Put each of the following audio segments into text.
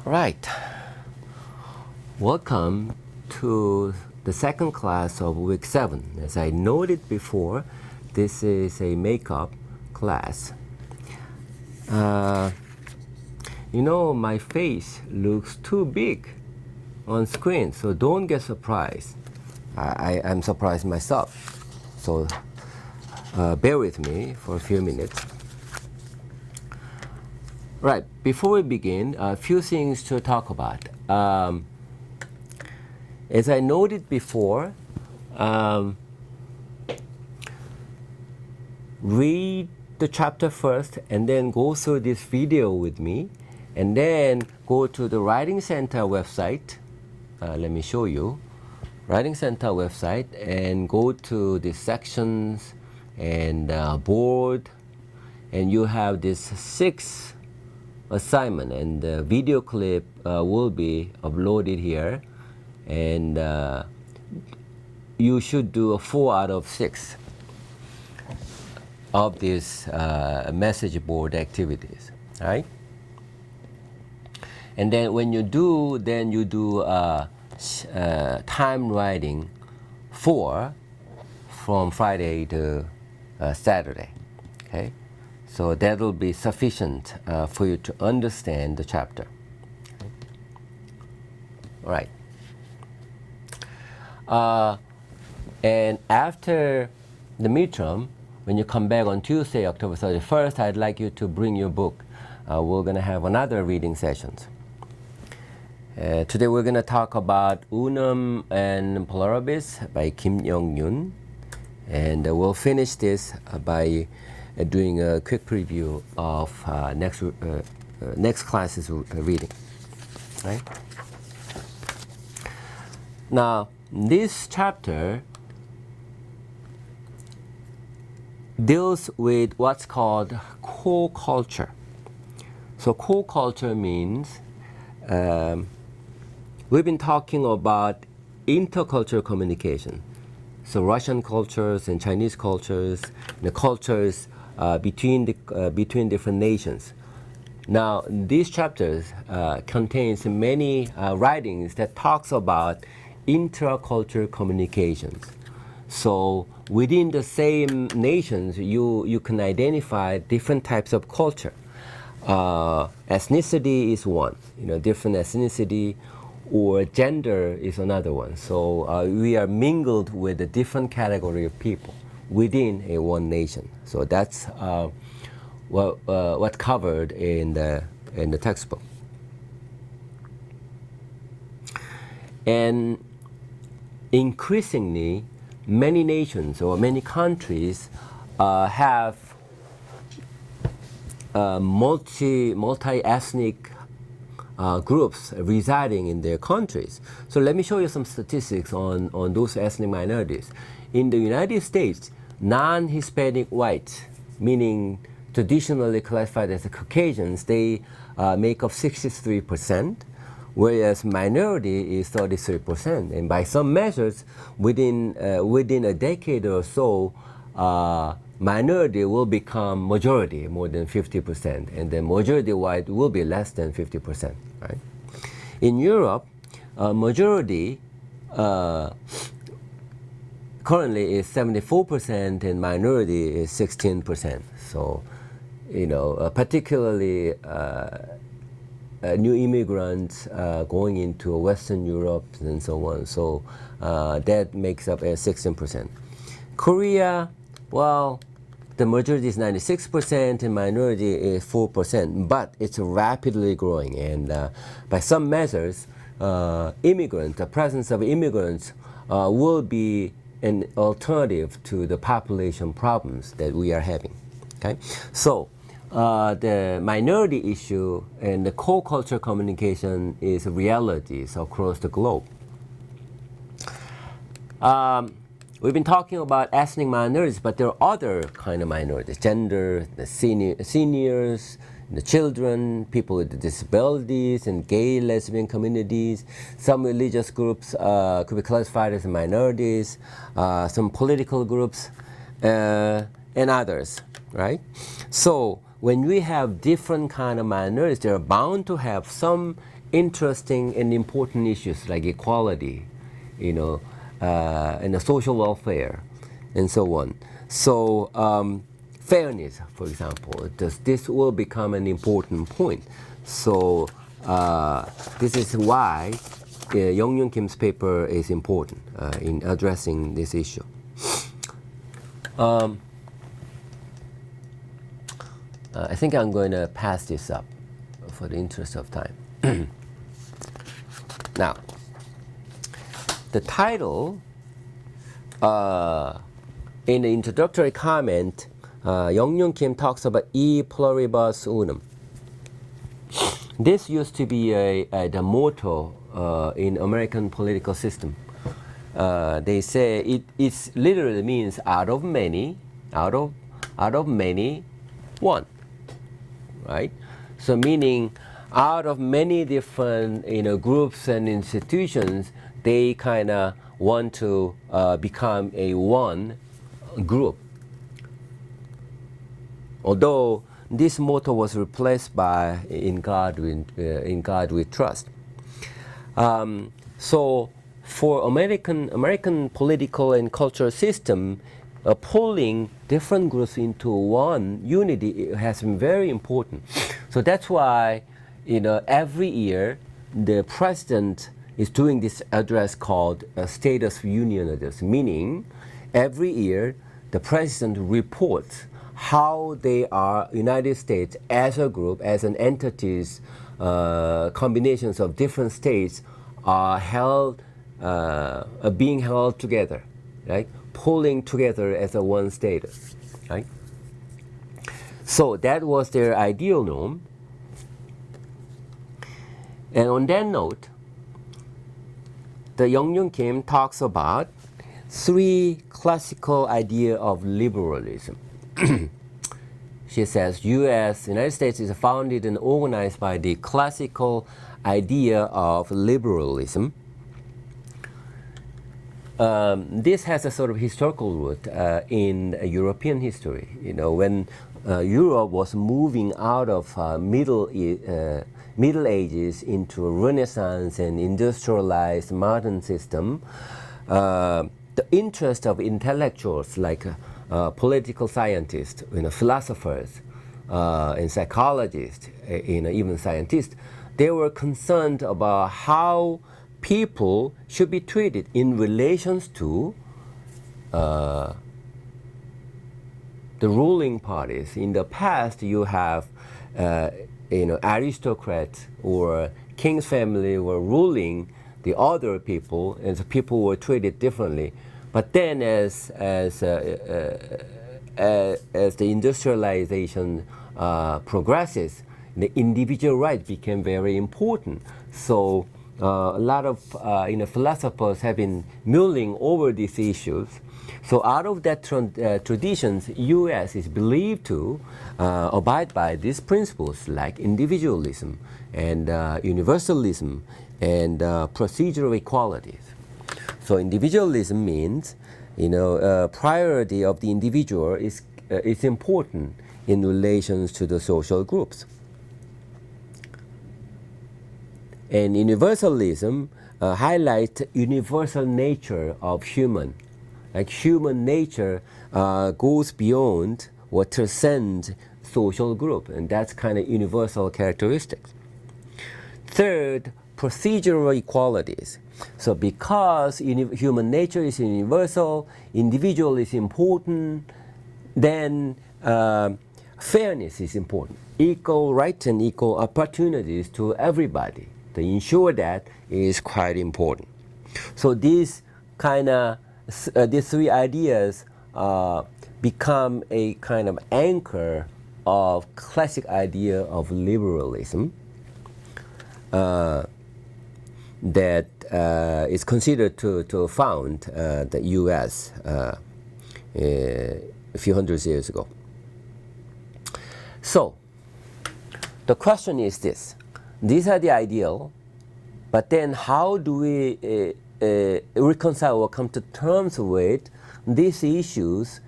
Right. Welcome to the second class of week 7. As I noted before, this is a makeup class. My face looks too big on screen, so don't get surprised. I'm surprised myself. So bear with me for a few minutes. Right, before we begin, a few things to talk about. As I noted before, read the chapter first and then go through this video with me, and then go to the Writing Center website. Let me show you. Writing Center website, and go to the sections and board, and you have this 6 assignment, and the video clip will be uploaded here, and you should do a 4 out of 6 of these message board activities, right? And then when you do, then you do time writing 4 from Friday to Saturday, okay? So that will be sufficient for you to understand the chapter. All right. And after the midterm, when you come back on Tuesday, October 31st, I'd like you to bring your book. We're going to have another reading sessions. Today we're going to talk about Unum and Pluribus by Kim Young-yoon. And we'll finish this by doing a quick preview of next class's reading. Right? Now, this chapter deals with what's called co-culture. So co-culture means we've been talking about intercultural communication. So Russian cultures and Chinese cultures, the cultures between different nations. Now, these chapters contains many writings that talks about intercultural communications. So within the same nations, you can identify different types of culture. Ethnicity is one, different ethnicity, or gender is another one. So we are mingled with a different category of people within a one nation. So that's what's covered in the textbook. And increasingly, many nations or many countries have multi-ethnic groups residing in their countries. So let me show you some statistics on those ethnic minorities. In the United States, non-Hispanic whites, meaning traditionally classified as Caucasians, they make up 63%, whereas minority is 33%. And by some measures, within a decade or so, minority will become majority, more than 50%, and then majority white will be less than 50%. Right? In Europe, majority currently is 74%, and minority is 16%. So, particularly new immigrants going into Western Europe and so on. So that makes up 16%. Korea, well, the majority is 96% and minority is 4%, but it's rapidly growing. And by some measures, the presence of immigrants will be an alternative to the population problems that we are having. Okay, so the minority issue and the co-cultural communication is realities across the globe. We've been talking about ethnic minorities, but there are other kind of minorities: gender, the seniors, the children, people with disabilities, and gay, lesbian communities. Some religious groups could be classified as minorities, some political groups, and others, right? So when we have different kind of minorities, they're bound to have some interesting and important issues like equality, and the social welfare, and so on. So fairness, for example, this will become an important point. So this is why Young Kim's paper is important in addressing this issue. I think I'm going to pass this up for the interest of time. Now, the title, in the introductory comment, Young Kim talks about E pluribus unum. This used to be the motto in American political system. They say it literally means out of many, one, right? So meaning out of many different groups and institutions, they kind of want to become a one group. Although this motto was replaced by in God we trust. So for American political and cultural system, pulling different groups into one unity has been very important. So that's why every year the president is doing this address called a State of Union address, meaning every year the president reports how they are United States as a group, as an entities, combinations of different states are being held together, right? Pulling together as a one state, right? So that was their ideal norm. And on that note, the Young Kim talks about three classical ideas of liberalism. She says United States is founded and organized by the classical idea of liberalism. This has a sort of historical root in European history. When Europe was moving out of Middle Ages into a Renaissance and industrialized modern system, the interest of intellectuals like political scientists, philosophers, and psychologists, even scientists, they were concerned about how people should be treated in relations to the ruling parties. In the past, you have aristocrats or king's family were ruling the other people, and the people were treated differently. But then, as the industrialization progresses, the individual rights became very important. So a lot of philosophers have been mulling over these issues. So out of that traditions, U.S. is believed to abide by these principles like individualism and universalism and procedural equalities. So individualism means, priority of the individual is important in relations to the social groups. And universalism highlights universal nature of human. Like human nature goes beyond or transcends social group, and that's kind of universal characteristics. Third, procedural equalities. So because human nature is universal, individual is important, then fairness is important. Equal rights and equal opportunities to everybody. To ensure that is quite important. So these three ideas become a kind of anchor of classic idea of liberalism that is considered to found the U.S. A few hundred years ago. So the question is this. These are the ideal, but then how do we reconcile or come to terms with these issues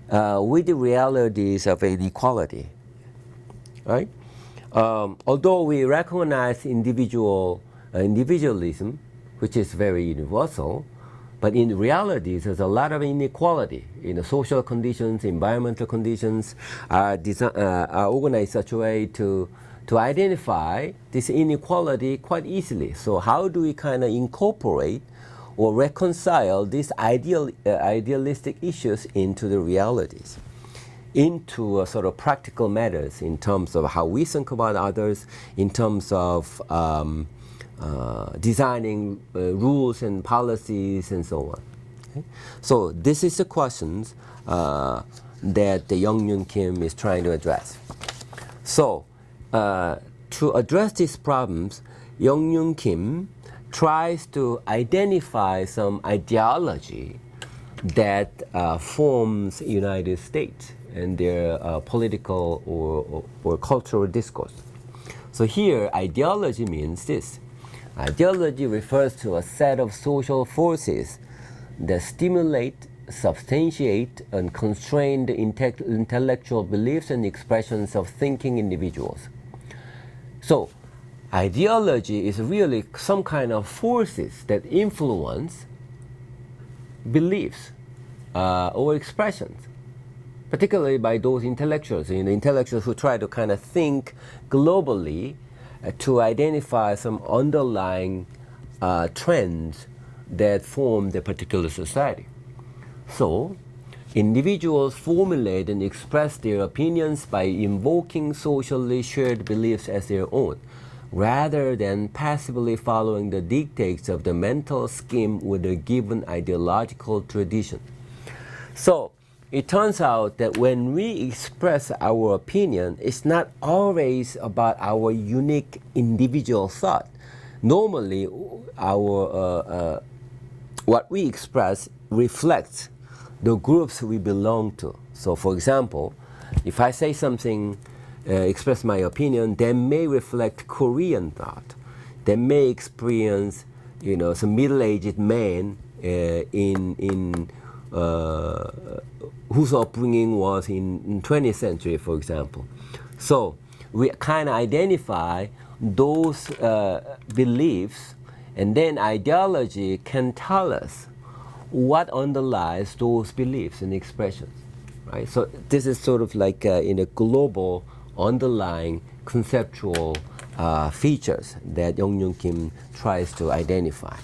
with the realities of inequality, right? Although we recognize individualism, which is very universal, but in reality, there's a lot of inequality in the social conditions, environmental conditions are organized such a way to identify this inequality quite easily. So how do we kind of incorporate or reconcile these idealistic issues into the realities, into sort of practical matters in terms of how we think about others, in terms of designing rules and policies and so on. Okay? So this is the questions that the Young Kim is trying to address. So to address these problems, Young Kim tries to identify some ideology that forms United States and their political or cultural discourse. So here, ideology means this. Ideology refers to a set of social forces that stimulate, substantiate, and constrain the intellectual beliefs and expressions of thinking individuals. So, ideology is really some kind of forces that influence beliefs or expressions, particularly by those intellectuals, intellectuals who try to kind of think globally to identify some underlying trends that form the particular society. So, individuals formulate and express their opinions by invoking socially shared beliefs as their own, rather than passively following the dictates of the mental scheme with a given ideological tradition. So, it turns out that when we express our opinion, it's not always about our unique individual thought. Normally, our what we express reflects the groups we belong to. So, for example, if I say something, express my opinion, that may reflect Korean thought. That may experience, some middle-aged man whose upbringing was in 20th century, for example. So we kind of identify those beliefs, and then ideology can tell us what underlies those beliefs and expressions, right? So this is sort of like in a global underlying conceptual features that Young Kim tries to identify.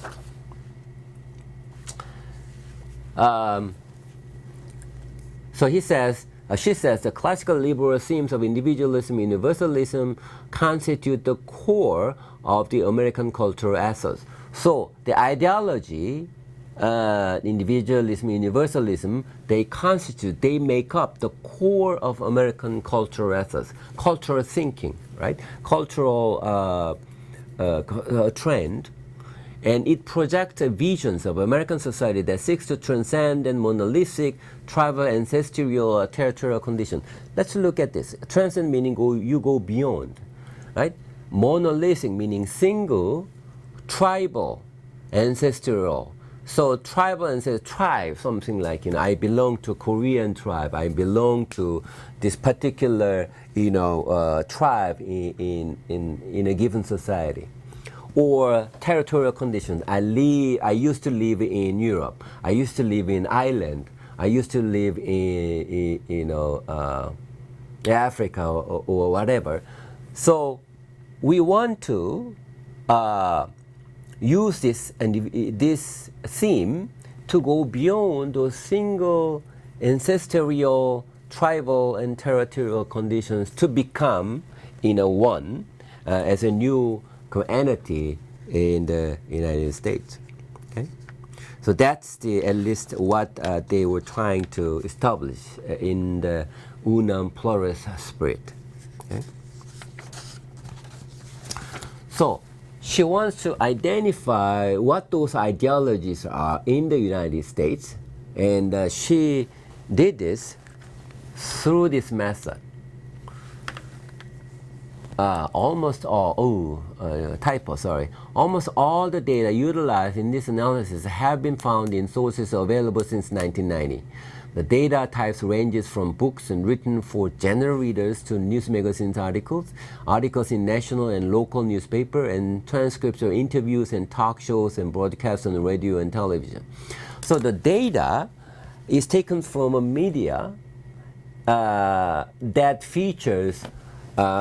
So she says, the classical liberal themes of individualism, universalism constitute the core of the American cultural ethos. So the ideology, individualism, universalism, they make up the core of American cultural ethos, cultural thinking, right? Cultural trend. And it projects visions of American society that seeks to transcend and monolithic, tribal, ancestral, territorial condition. Let's look at this. Transcend meaning you go beyond, right? Monolithic meaning single, tribal, ancestral. So tribal and tribe, something like, I belong to Korean tribe. I belong to this particular, tribe in a given society. Or territorial conditions. I used to live in Europe. I used to live in Ireland. I used to live in Africa or whatever. So we want to use this theme to go beyond those single ancestral, tribal, and territorial conditions to become one as a new entity in the United States. Okay, so that's at least what they were trying to establish in the Unam Plurus spirit. Okay, so she wants to identify what those ideologies are in the United States, and she did this through this method. Almost all the data utilized in this analysis have been found in sources available since 1990. The data types ranges from books and written for general readers to news magazines articles, articles in national and local newspaper, and transcripts of interviews and talk shows and broadcasts on the radio and television. So the data is taken from a media that features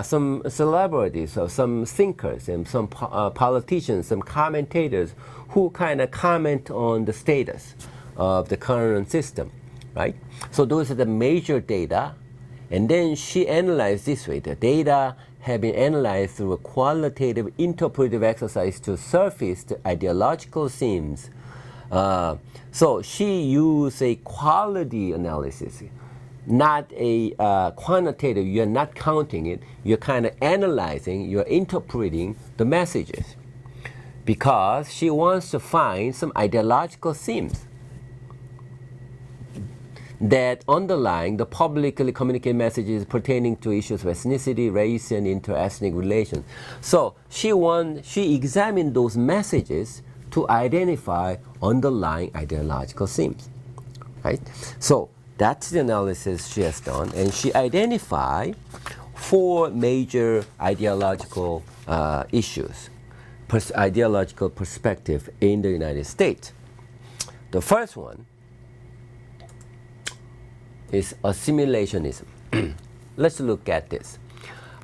some celebrities or some thinkers and some politicians, some commentators who kind of comment on the status of the current system, right? So those are the major data. And then she analyzed this way. The data have been analyzed through a qualitative interpretive exercise to surface the ideological themes. So she used a quality analysis, not a quantitative. You're not counting it. You're kind of analyzing, you're interpreting the messages, because she wants to find some ideological themes that underlying the publicly communicated messages pertaining to issues of ethnicity, race, and inter-ethnic relations. So she examined those messages to identify underlying ideological themes, right? So that's the analysis she has done, and she identified 4 major ideological issues, ideological perspective in the United States. The first one is assimilationism. Let's look at this.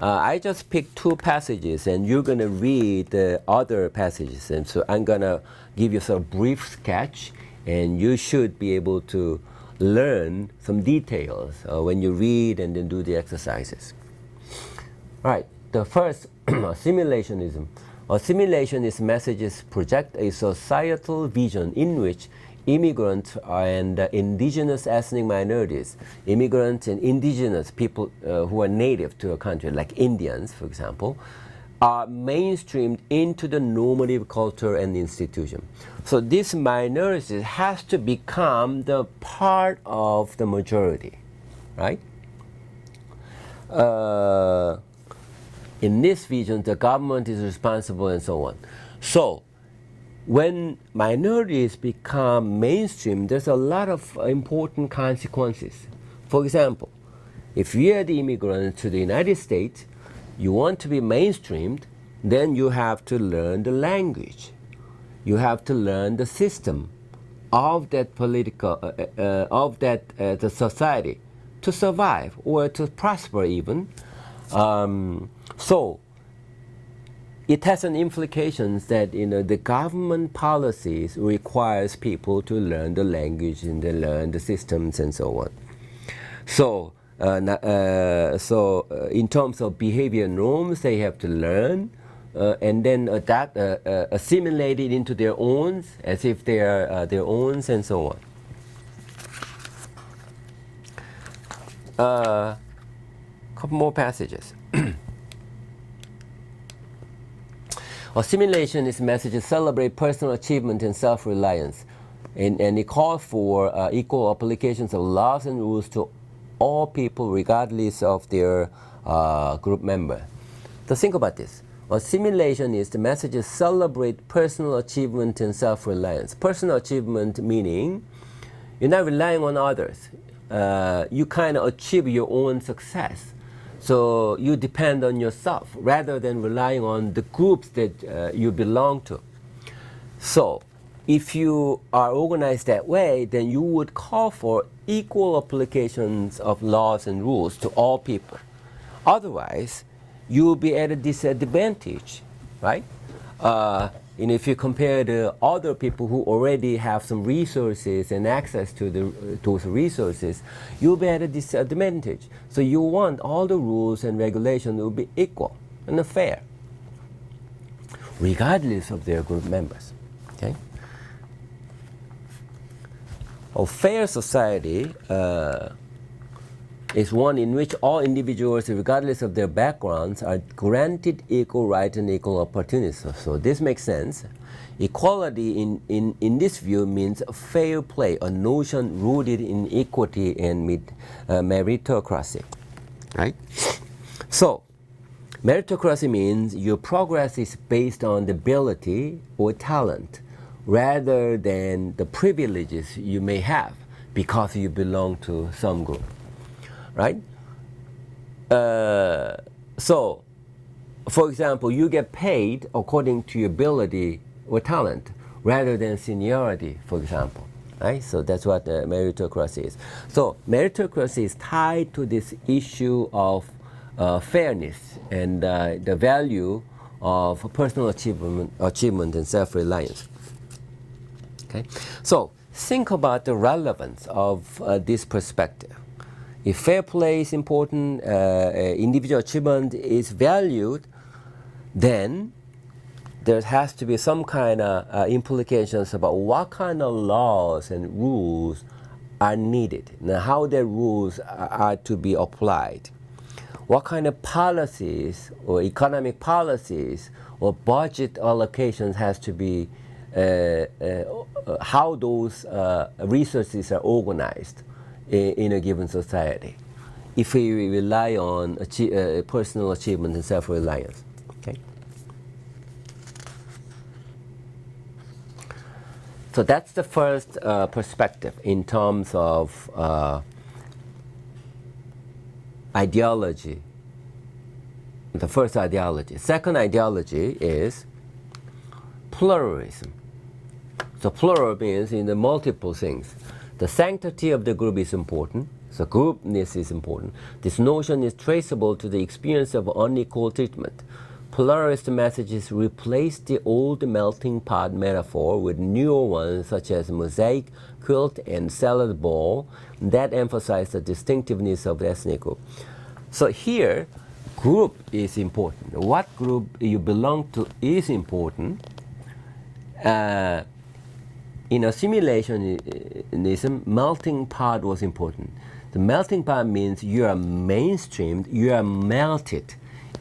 I just picked 2 passages, and you're going to read the other passages. And so I'm going to give you a brief sketch, and you should be able to learn some details when you read and then do the exercises. All right, the first, assimilationism. Assimilationist messages project a societal vision in which immigrants and indigenous ethnic minorities, immigrants and indigenous people who are native to a country, like Indians, for example, are mainstreamed into the normative culture and institution. So this minority has to become the part of the majority, right? In this vision, the government is responsible and so on. So when minorities become mainstream, there's a lot of important consequences. For example, if you are the immigrant to the United States, you want to be mainstreamed, then you have to learn the language. You have to learn the system of that political, the society to survive or to prosper even. So it has an implications that the government policies requires people to learn the language and they learn the systems and so on. So in terms of behavior norms, they have to learn and then adapt, assimilate it into their own as if they are their own and so on. Couple more passages. Assimilationist messages celebrate personal achievement and self-reliance, and it calls for equal applications of laws and rules to all people regardless of their group member. So think about this. Assimilationist messages celebrate personal achievement and self-reliance. Personal achievement meaning you're not relying on others. You kind of achieve your own success. So you depend on yourself rather than relying on the groups that you belong to. So if you are organized that way, then you would call for equal applications of laws and rules to all people. Otherwise, you will be at a disadvantage, right? And if you compare the other people who already have some resources and access to those resources, you'll be at a disadvantage. So you want all the rules and regulations to be equal and fair, regardless of their group members. Okay? A fair society is one in which all individuals, regardless of their backgrounds, are granted equal rights and equal opportunities. So this makes sense. Equality in this view means fair play, a notion rooted in equity and meritocracy, right? So meritocracy means your progress is based on the ability or talent rather than the privileges you may have because you belong to some group, right? So, for example, you get paid according to your ability or talent rather than seniority, for example. Right? So that's what meritocracy is. So meritocracy is tied to this issue of fairness and the value of personal achievement and self-reliance. Okay? So think about the relevance of this perspective. If fair play is important, individual achievement is valued, then there has to be some kind of implications about what kind of laws and rules are needed and how the rules are to be applied. What kind of policies or economic policies or budget allocations has to be, how those resources are organized in a given society if we rely on personal achievement and self-reliance. Okay? So that's the first perspective in terms of ideology. The first ideology. Second ideology is pluralism. So plural means in the multiple things. The sanctity of the group is important. So groupness is important. This notion is traceable to the experience of unequal treatment. Pluralist messages replace the old melting pot metaphor with newer ones such as mosaic, quilt, and salad bowl that emphasize the distinctiveness of the ethnic group. So here, group is important. What group you belong to is important. In assimilationism, melting pot was important. The melting pot means you are mainstreamed, you are melted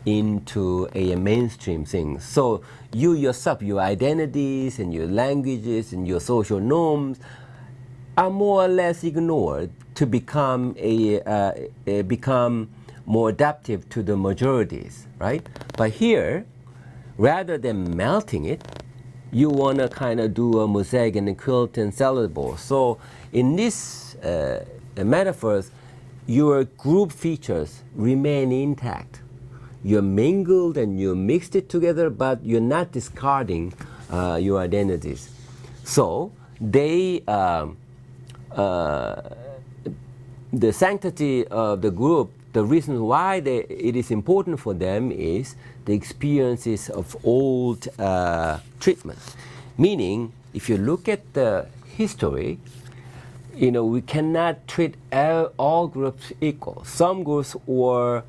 into a mainstream thing. So you yourself, your identities and your languages and your social norms are more or less ignored to become become more adaptive to the majorities, right? But here, rather than melting it, you want to kind of do a mosaic and a quilt and salad bowl. So in this metaphors, your group features remain intact. You're mingled and you mixed it together, but you're not discarding your identities. So they, the sanctity of the group, the reason why it is important for them is the experiences of old treatment. Meaning, if you look at the history, we cannot treat all groups equal. Some groups were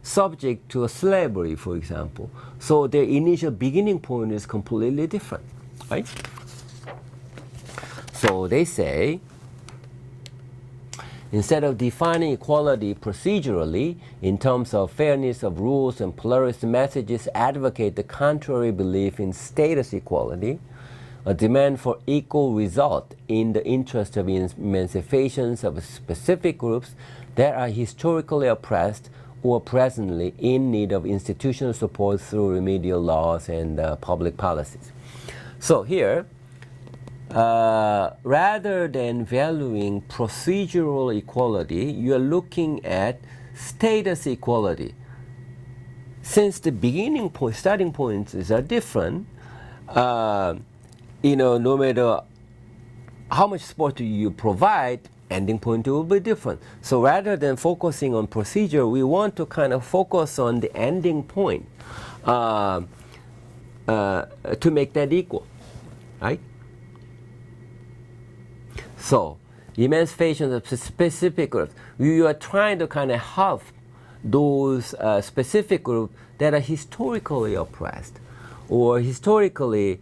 subject to slavery, for example. So their initial beginning point is completely different, right? So they say, instead of defining equality procedurally in terms of fairness of rules and pluralist messages advocate the contrary belief in status equality, a demand for equal result in the interest of emancipations of specific groups that are historically oppressed or presently in need of institutional support through remedial laws and public policies. So here, rather than valuing procedural equality, you are looking at status equality. Since the beginning point, starting points are different, no matter how much support you provide, ending point will be different. So rather than focusing on procedure, we want to kind of focus on the ending point to make that equal, right? So, emancipation of specific groups. You are trying to kind of help those specific groups that are historically oppressed or historically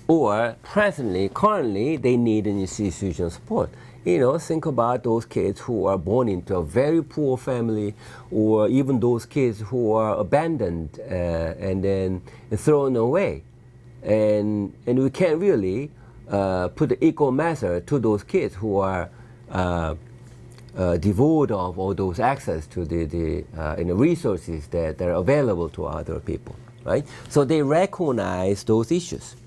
or presently, currently, they need an institutional support. Think about those kids who are born into a very poor family, or even those kids who are abandoned and then thrown away. And we can't really put the equal measure to those kids who are devoid of all those access to the resources that are available to other people, right? So they recognize those issues.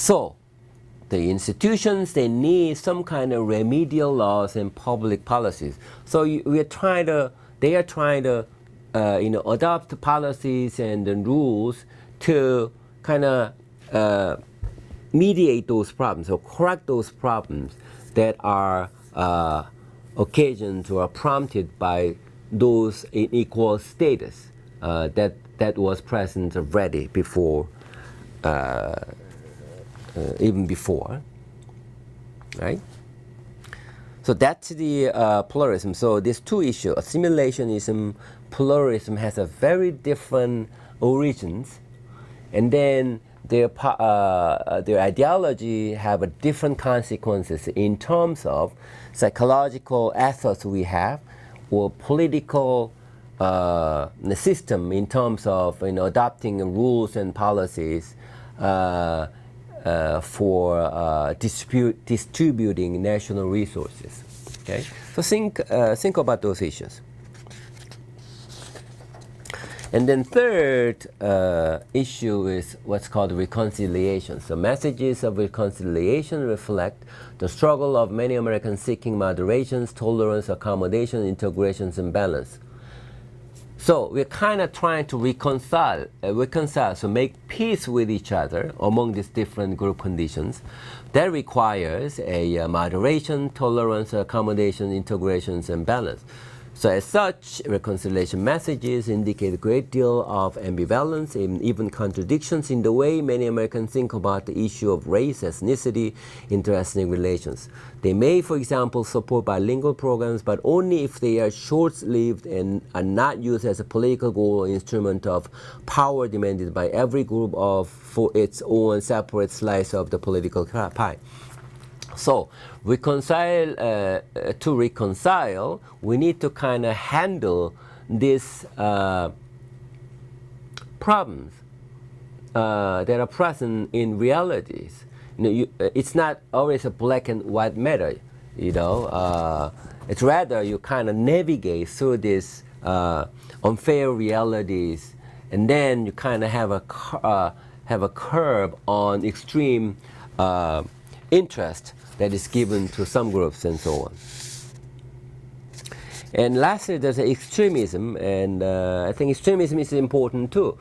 So the institutions, they need some kind of remedial laws and public policies. So they are trying to adopt policies and rules to kind of mediate those problems or correct those problems that are occasioned or prompted by those inequal status that was present already before, even before, right? So that's the pluralism. So these two issues, assimilationism, pluralism, has a very different origins, and then their ideology have a different consequences in terms of psychological ethos we have, or political system in terms of adopting rules and policies for distributing national resources. Okay, so think about those issues. And then third issue is what's called reconciliation. So messages of reconciliation reflect the struggle of many Americans seeking moderations, tolerance, accommodation, integrations, and balance. So we're kind of trying to reconcile, so make peace with each other among these different group conditions. That requires a moderation, tolerance, accommodation, integrations, and balance. So as such, reconciliation messages indicate a great deal of ambivalence and even contradictions in the way many Americans think about the issue of race, ethnicity, interethnic relations. They may, for example, support bilingual programs, but only if they are short-lived and are not used as a political goal or instrument of power demanded by every group for its own separate slice of the political pie. So to reconcile, we need to kind of handle these problems that are present in realities. It's not always a black and white matter. It's rather you kind of navigate through these unfair realities, and then you kind of have a curve on extreme interest that is given to some groups and so on. And lastly, there's extremism, and I think extremism is important too.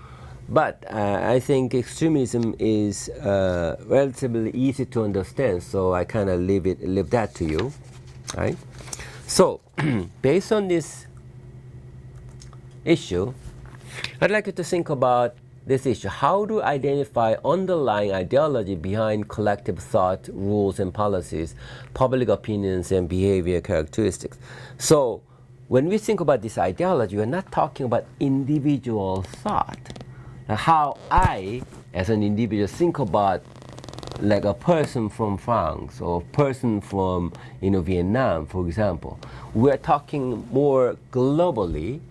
But I think extremism is relatively easy to understand, so I kind of leave that to you, right? So, based on this issue, I'd like you to think about this issue. How to identify underlying ideology behind collective thought, rules and policies, public opinions and behavior characteristics. So when we think about this ideology, we're not talking about individual thought. How I, as an individual, think about like a person from France or a person from Vietnam, for example. We're talking more globally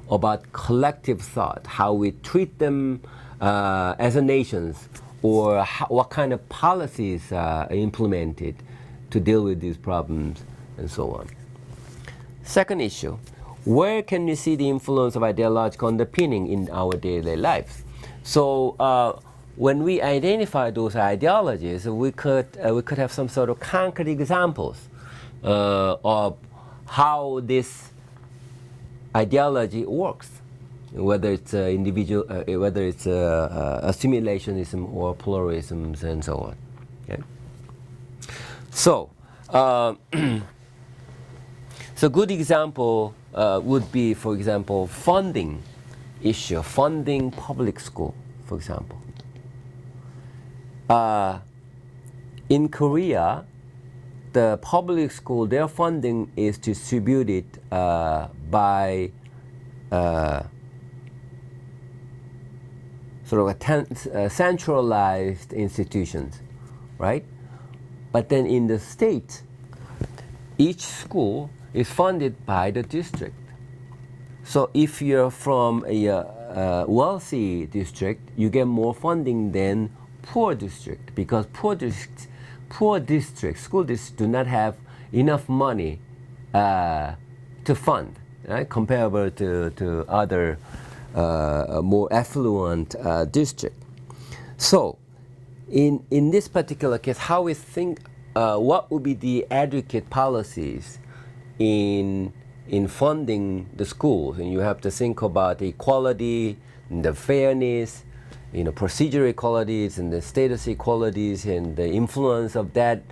about collective thought, how we treat them as a nations, or what kind of policies are implemented to deal with these problems, and so on. Second issue, where can you see the influence of ideological underpinning in our daily lives? So when we identify those ideologies, we could have some sort of concrete examples of how this ideology works, whether it's whether it's assimilationism or pluralism and so on. Okay? So, so good example would be, for example, funding issue, funding public school, for example. In Korea, the public school, their funding is distributed by sort of centralized institutions, right? But then in the state, each school is funded by the district. So if you're from a wealthy district, you get more funding than poor district, because poor districts, school districts do not have enough money to fund, right? Comparable to other more affluent district. So in this particular case, how we think, what would be the adequate policies in funding the schools, and you have to think about the equality, and the fairness, procedural equalities and the status equalities and the influence of that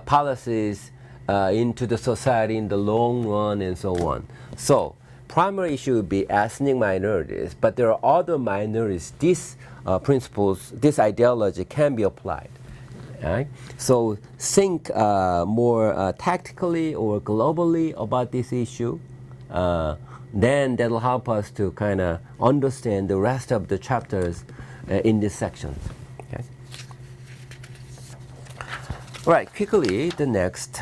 policies into the society in the long run and so on. So primary issue would be ethnic minorities, but there are other minorities. These principles, this ideology can be applied. Right? So think more tactically or globally about this issue. Then that'll help us to kind of understand the rest of the chapters in this section. Okay. All right, quickly, the next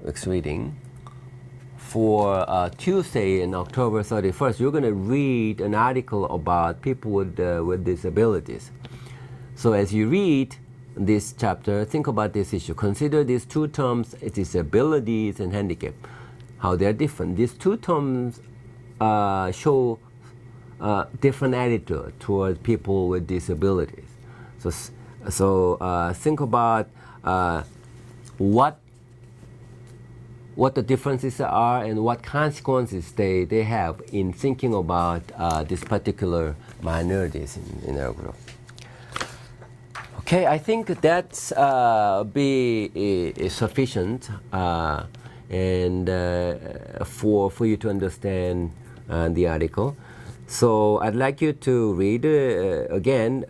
week's reading. For Tuesday in October 31st, you're going to read an article about people with disabilities. So as you read this chapter, think about this issue. Consider these two terms, disabilities and handicap, how they're different. These two terms show different attitude toward people with disabilities. So think about what the differences are and what consequences they have in thinking about these particular minorities in our group. Okay, I think that's be sufficient and for you to understand the article. So I'd like you to read again,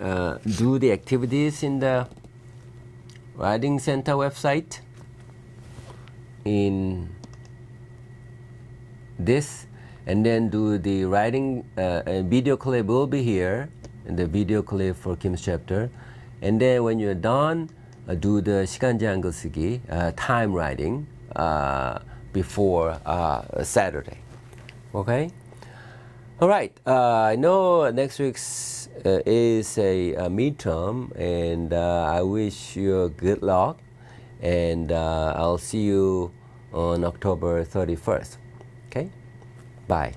do the activities in the Writing Center website in this, and then do the writing video clip will be here, and the video clip for Kim's chapter. And then when you're done, do the 시간 제한 글쓰기, time writing before Saturday. Okay? All right. I know next week's is a midterm, and I wish you good luck. And I'll see you on October 31st. Okay? Bye.